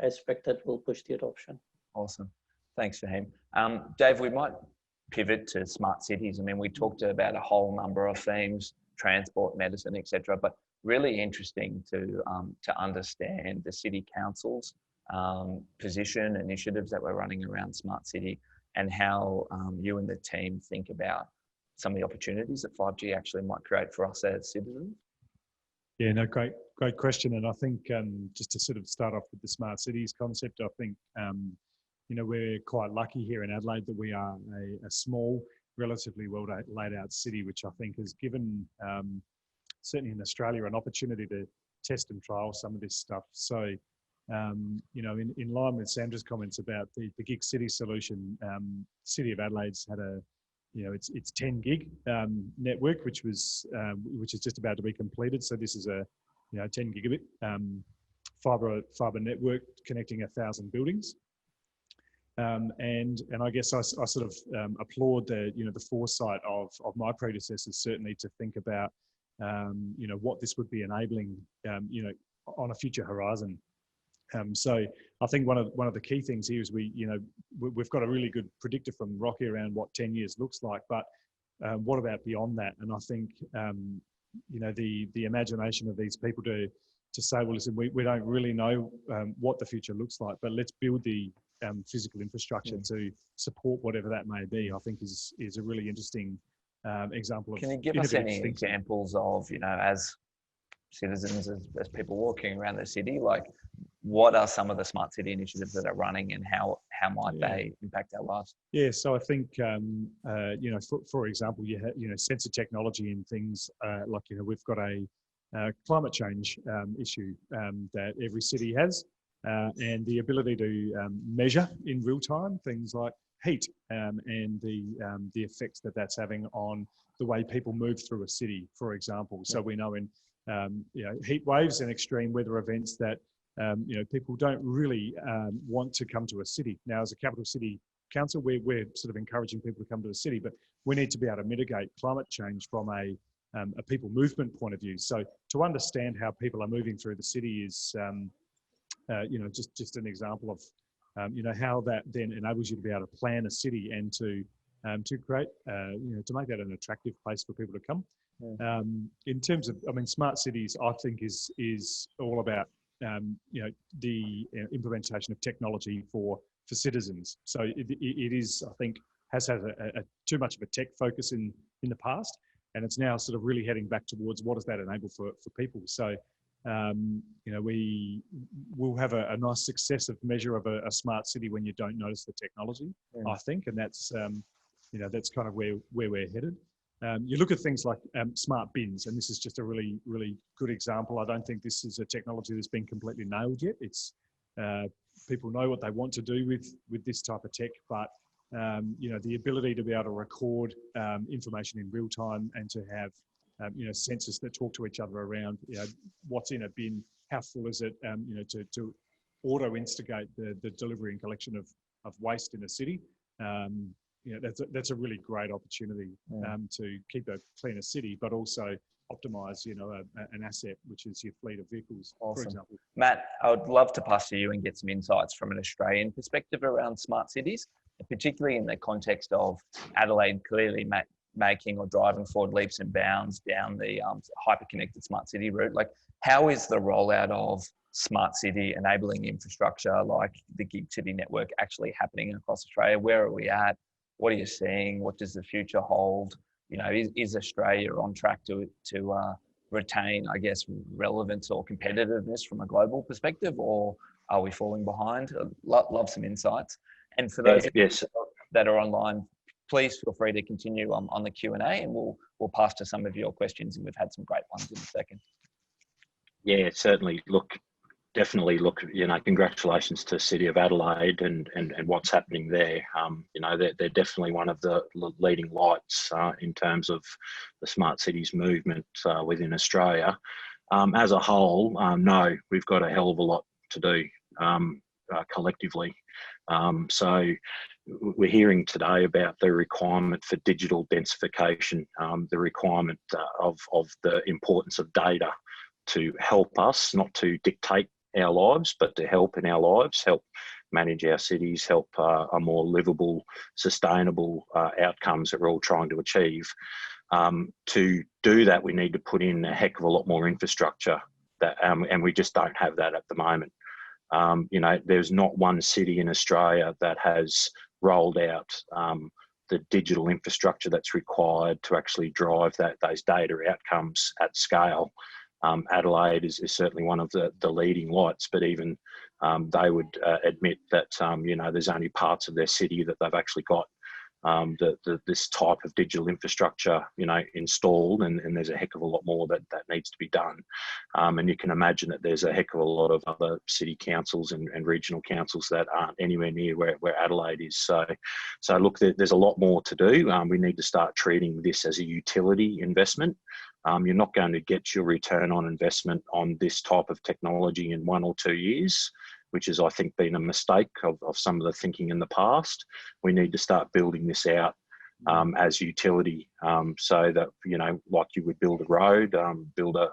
aspect that will push the adoption. Awesome. Thanks, Fahim. Dave, we might pivot to smart cities. I mean, we talked about a whole number of themes, transport, medicine, etc. But really interesting to understand the city council's position, initiatives that we're running around smart city, and how you and the team think about some of the opportunities that 5G actually might create for us as citizens. Yeah, no, great question. And I think just to sort of start off with the smart cities concept, I think, you know, we're quite lucky here in Adelaide that we are a small, relatively well laid out city, which I think has given, certainly in Australia, an opportunity to test and trial some of this stuff. So, you know, in line with Sandra's comments about the gig city solution, City of Adelaide's had a, you know, it's 10 gig network, which is just about to be completed. So this is a, you know, 10 gigabit fiber network connecting 1,000 buildings. And I guess I sort of applaud the, you know, the foresight of my predecessors, certainly, to think about, you know, what this would be enabling, you know, on a future horizon. So I think one of the key things here is we've got a really good predictor from Rocky around what 10 years looks like, but what about beyond that? And I think, you know, the imagination of these people to say, well, listen, we don't really know what the future looks like, but let's build the physical infrastructure to support whatever that may be, I think is a really interesting example of. Can you give us any examples of, you know, as citizens, as people walking around the city, like what are some of the smart city initiatives that are running, and how might they impact our lives? Yeah, so I think you know, for example, you know, sensor technology and things like, you know, we've got a climate change issue that every city has, and the ability to measure in real time things like heat and the effects that that's having on the way people move through a city, for example. So we know in you know, heat waves and extreme weather events that you know, people don't really want to come to a city. Now, as a capital city council, we're sort of encouraging people to come to the city, but we need to be able to mitigate climate change from a people movement point of view. So to understand how people are moving through the city is, you know, just an example of, you know, how that then enables you to be able to plan a city and to create, you know, to make that an attractive place for people to come. In terms of, I mean, smart cities, I think is all about, you know, the implementation of technology for citizens. So it is, I think, has had a too much of a tech focus in the past, and it's now sort of really heading back towards what does that enable for people. So, you know, we will have a nice successive measure of a smart city when you don't notice the technology, I think, and that's, you know, that's kind of where we're headed. You look at things like smart bins, and this is just a really, really good example. I don't think this is a technology that's been completely nailed yet. It's people know what they want to do with this type of tech, but you know, the ability to be able to record information in real time and to have you know, sensors that talk to each other around, you know, what's in a bin, how full is it, you know, to auto instigate the delivery and collection of waste in a city. You know, that's a really great opportunity to keep a cleaner city, but also optimize, you know, an asset, which is your fleet of vehicles, for example. Matt, I would love to pass to you and get some insights from an Australian perspective around smart cities, particularly in the context of Adelaide clearly making or driving forward leaps and bounds down the hyperconnected smart city route. Like, how is the rollout of smart city enabling infrastructure like the gig city network actually happening across Australia? Where are we at? What are you seeing? What does the future hold? You know, is Australia on track to retain, I guess, relevance or competitiveness from a global perspective, or are we falling behind? Love some insights. And for those that are online, please feel free to continue on the Q&A, and we'll pass to some of your questions, and we've had some great ones in a second. Yeah, certainly. Definitely look, you know, congratulations to City of Adelaide and what's happening there. You know, they're definitely one of the leading lights in terms of the smart cities movement within Australia. As a whole, no, we've got a hell of a lot to do collectively. So we're hearing today about the requirement for digital densification, the requirement of the importance of data to help us, not to dictate our lives, but to help in our lives, help manage our cities, help a more livable, sustainable outcomes that we're all trying to achieve. To do that, we need to put in a heck of a lot more infrastructure, that, and we just don't have that at the moment. You know, there's not one city in Australia that has rolled out the digital infrastructure that's required to actually drive those data outcomes at scale. Adelaide is certainly one of the leading lights, but even they would admit that, you know, there's only parts of their city that they've actually got this type of digital infrastructure, you know, installed, and there's a heck of a lot more that needs to be done. And you can imagine that there's a heck of a lot of other city councils and regional councils that aren't anywhere near where Adelaide is. So look, there's a lot more to do. We need to start treating this as a utility investment. You're not going to get your return on investment on this type of technology in 1 or 2 years, which has, I think, been a mistake of some of the thinking in the past. We need to start building this out as utility, so that, you know, like you would build a road, build a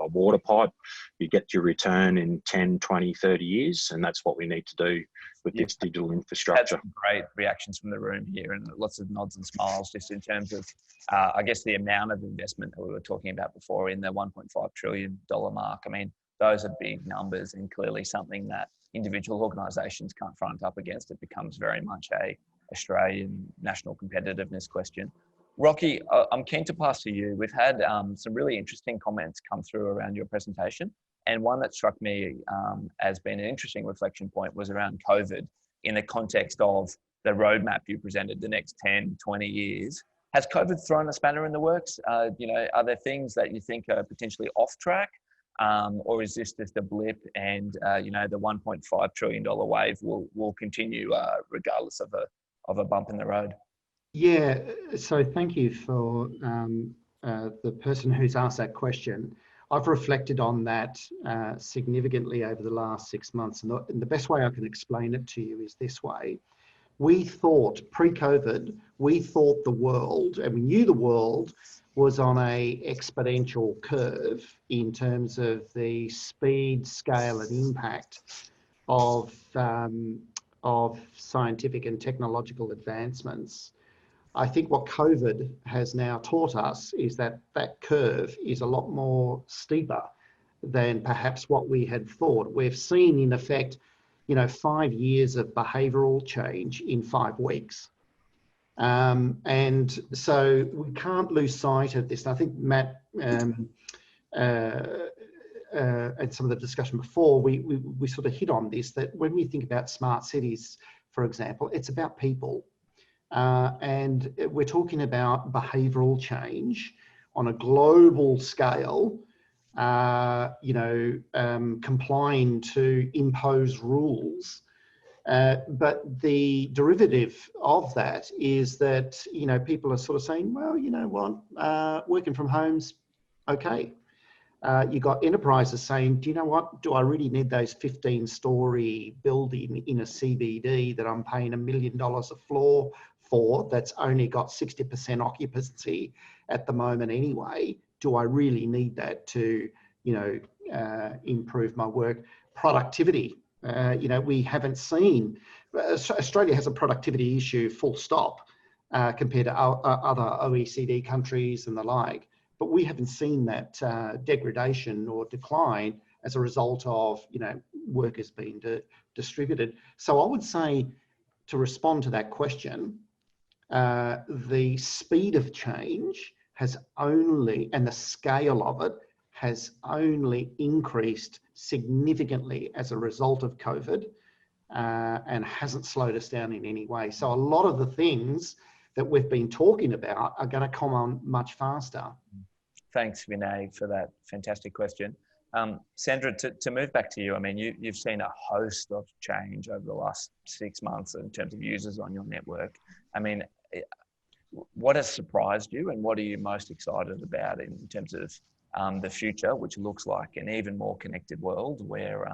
water pipe, you get your return in 10, 20, 30 years, and that's what we need to do with this digital infrastructure. That's great reactions from the room here, and lots of nods and smiles just in terms of, I guess, the amount of investment that we were talking about before in the $1.5 trillion mark. I mean, those are big numbers, and clearly something that individual organisations can't front up against. It becomes very much a Australian national competitiveness question. Rocky, I'm keen to pass to you. We've had some really interesting comments come through around your presentation, and one that struck me as being an interesting reflection point was around COVID in the context of the roadmap you presented, the next 10, 20 years. Has COVID thrown a spanner in the works? You know, are there things that you think are potentially off track? Or is this just a blip, and you know, the $1.5 trillion wave will continue regardless of a bump in the road? Yeah, so thank you for the person who's asked that question. I've reflected on that significantly over the last 6 months, and the best way I can explain it to you is this way. We thought, pre-COVID, we thought the world, and we knew the world was on a exponential curve in terms of the speed, scale, and impact of scientific and technological advancements. I think what COVID has now taught us is that that curve is a lot more steeper than perhaps what we had thought. We've seen, in effect, you know, 5 years of behavioural change in 5 weeks. And so we can't lose sight of this. And I think Matt and some of the discussion before, we sort of hit on this, that when we think about smart cities, for example, it's about people. And we're talking about behavioural change on a global scale, you know, complying to imposed rules. But the derivative of that is that, you know, people are sort of saying, well, you know what, working from home's okay. You got enterprises saying, do you know what, do I really need those 15-storey building in a CBD that I'm paying $1 million a floor for, that's only got 60% occupancy at the moment anyway? Do I really need that to, you know, improve my work productivity? You know, we haven't seen, Australia has a productivity issue full stop compared to other OECD countries and the like, but we haven't seen that degradation or decline as a result of, you know, workers being distributed. So I would say, to respond to that question, the speed of change has only, and the scale of it has only increased significantly as a result of COVID, and hasn't slowed us down in any way. So a lot of the things that we've been talking about are going to come on much faster. Thanks, Vinay, for that fantastic question. Sandra, to move back to you, I mean, you've seen a host of change over the last 6 months in terms of users on your network. I mean, what has surprised you, and what are you most excited about in terms of the future, which looks like an even more connected world where,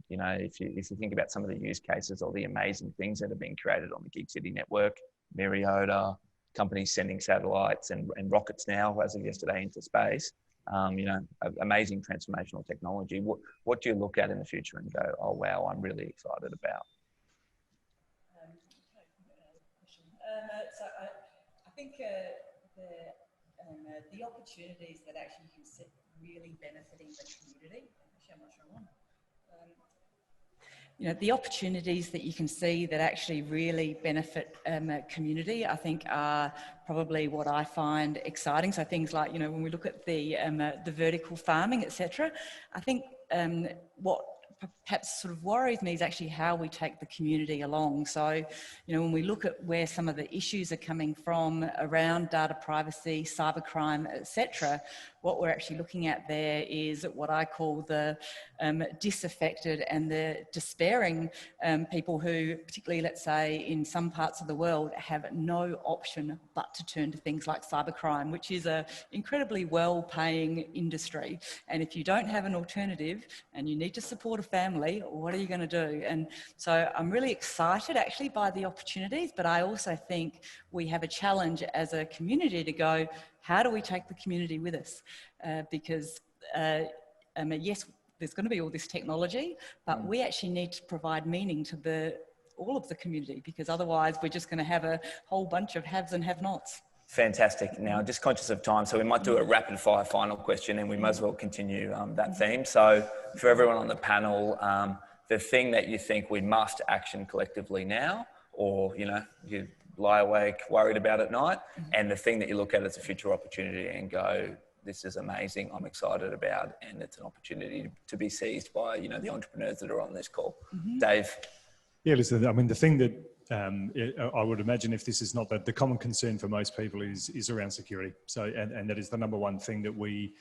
you know, if you think about some of the use cases or the amazing things that have been created on the Gig City network, Myriota, companies sending satellites and rockets now, as of yesterday, into space, you know, amazing transformational technology. What do you look at in the future and go, oh, wow, I'm really excited about? So I think the opportunities that actually you can see really benefiting the community. You know, the opportunities that you can see that actually really benefit community, I think, are probably what I find exciting. So things like, you know, when we look at the vertical farming, etc., I think what perhaps sort of worries me is actually how we take the community along. So, you know, when we look at where some of the issues are coming from around data privacy, cybercrime, etc., what we're actually looking at there is what I call the disaffected and the despairing people who, particularly, let's say, in some parts of the world, have no option but to turn to things like cybercrime, which is an incredibly well-paying industry. And if you don't have an alternative and you need to support a family, what are you going to do? And so I'm really excited actually by the opportunities, but I also think we have a challenge as a community to go, how do we take the community with us? Because yes, there's going to be all this technology, but we actually need to provide meaning to all of the community, because otherwise we're just going to have a whole bunch of haves and have-nots. Fantastic. Now, just conscious of time, so we might do a rapid fire final question and we might as well continue that theme. So for everyone on the panel, the thing that you think we must action collectively now, or, you know, you lie awake worried about at night, and the thing that you look at as a future opportunity and go, this is amazing, I'm excited about, and it's an opportunity to be seized by, you know, the entrepreneurs that are on this call. Dave? Yeah, listen, I mean, the thing that I would imagine, if this is not the common concern for most people, is around security. So, and that is the number one thing that we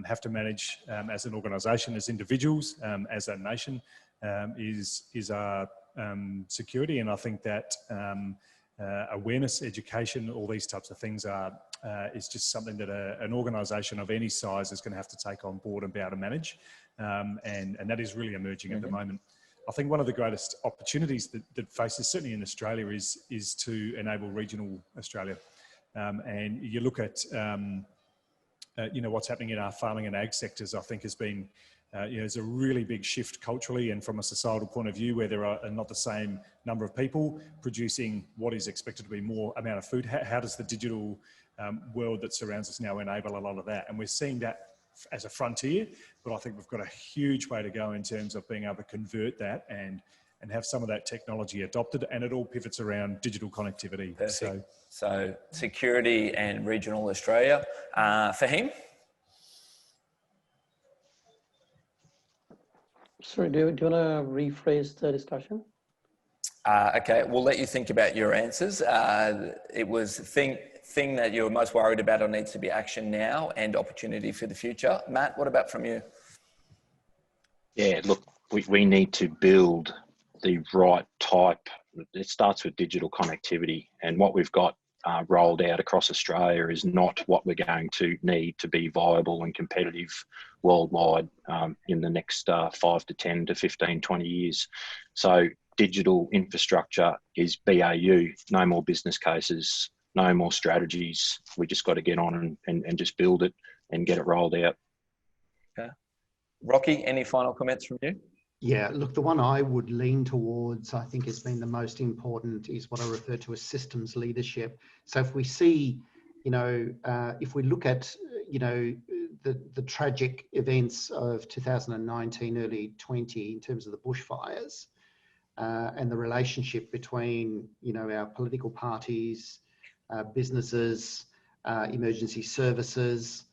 have to manage as an organisation, as individuals, as a nation, is our security. And I think that awareness, education, all these types of things is just something that an organisation of any size is going to have to take on board and be able to manage. And that is really emerging at the moment. I think one of the greatest opportunities that faces, certainly in Australia, is to enable regional Australia. And you look at, you know, what's happening in our farming and ag sectors, I think has been, you know, there's a really big shift culturally and from a societal point of view, where there are not the same number of people producing what is expected to be more amount of food. How does the digital world that surrounds us now enable a lot of that? And we're seeing that as a frontier, but I think we've got a huge way to go in terms of being able to convert that and have some of that technology adopted, and it all pivots around digital connectivity. Perfect. So security and regional Australia. Fahim? Sorry, do you want to rephrase the discussion? Okay, we'll let you think about your answers. It was thing that you're most worried about or needs to be action now, and opportunity for the future. Matt, what about from you? Yeah, look, we need to build the right type. It starts with digital connectivity, and what we've got rolled out across Australia is not what we're going to need to be viable and competitive worldwide in the next 5 to 10 to 15, 20 years. So digital infrastructure is BAU, no more business cases, no more strategies. We just got to get on and just build it and get it rolled out. Okay. Rocky, any final comments from you? Yeah, look, the one I would lean towards, I think has been the most important, is what I refer to as systems leadership. So if we see, you know, if we look at, you know, the tragic events of 2019, early 20, in terms of the bushfires, and the relationship between, you know, our political parties, businesses, emergency services,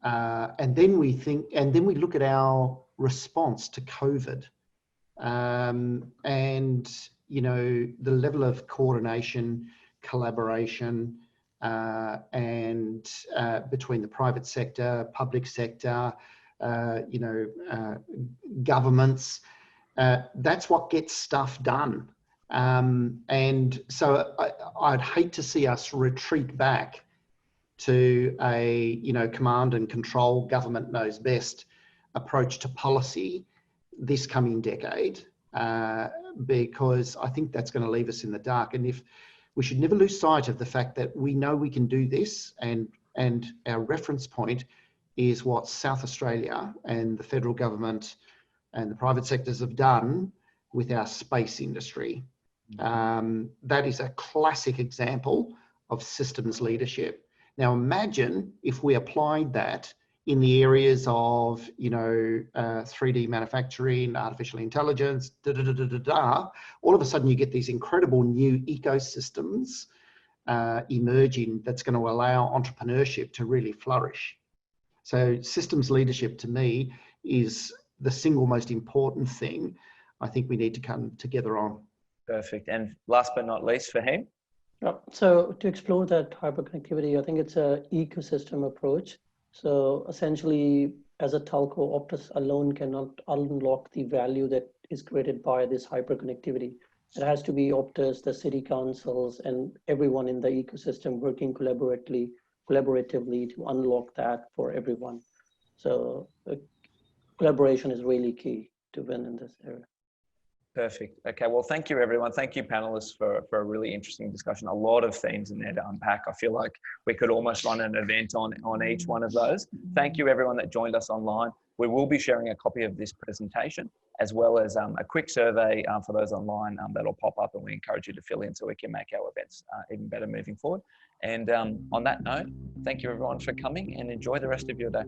and then we look at our response to COVID, and, you know, the level of coordination, collaboration, and between the private sector, public sector, you know, governments, that's what gets stuff done. And so I'd hate to see us retreat back to a, you know, command and control, government knows best approach to policy this coming decade, because I think that's going to leave us in the dark. And if we should never lose sight of the fact that we know we can do this, and our reference point is what South Australia and the federal government and the private sectors have done with our space industry. That is a classic example of systems leadership. Now imagine if we applied that in the areas of, you know, 3D manufacturing, artificial intelligence, all of a sudden you get these incredible new ecosystems emerging that's going to allow entrepreneurship to really flourish. So systems leadership to me is the single most important thing I think we need to come together on. Perfect. And last but not least, Fahim? So to explore that hyperconnectivity, I think it's an ecosystem approach. So essentially, as a telco, Optus alone cannot unlock the value that is created by this hyperconnectivity. It has to be Optus, the city councils, and everyone in the ecosystem working collaboratively to unlock that for everyone. So collaboration is really key to win in this area. Perfect. Okay, well, thank you, everyone. Thank you, panelists, for a really interesting discussion. A lot of themes in there to unpack. I feel like we could almost run an event on each one of those. Thank you, everyone that joined us online. We will be sharing a copy of this presentation, as well as a quick survey for those online that'll pop up, and we encourage you to fill in so we can make our events even better moving forward. And on that note, thank you, everyone, for coming, and enjoy the rest of your day.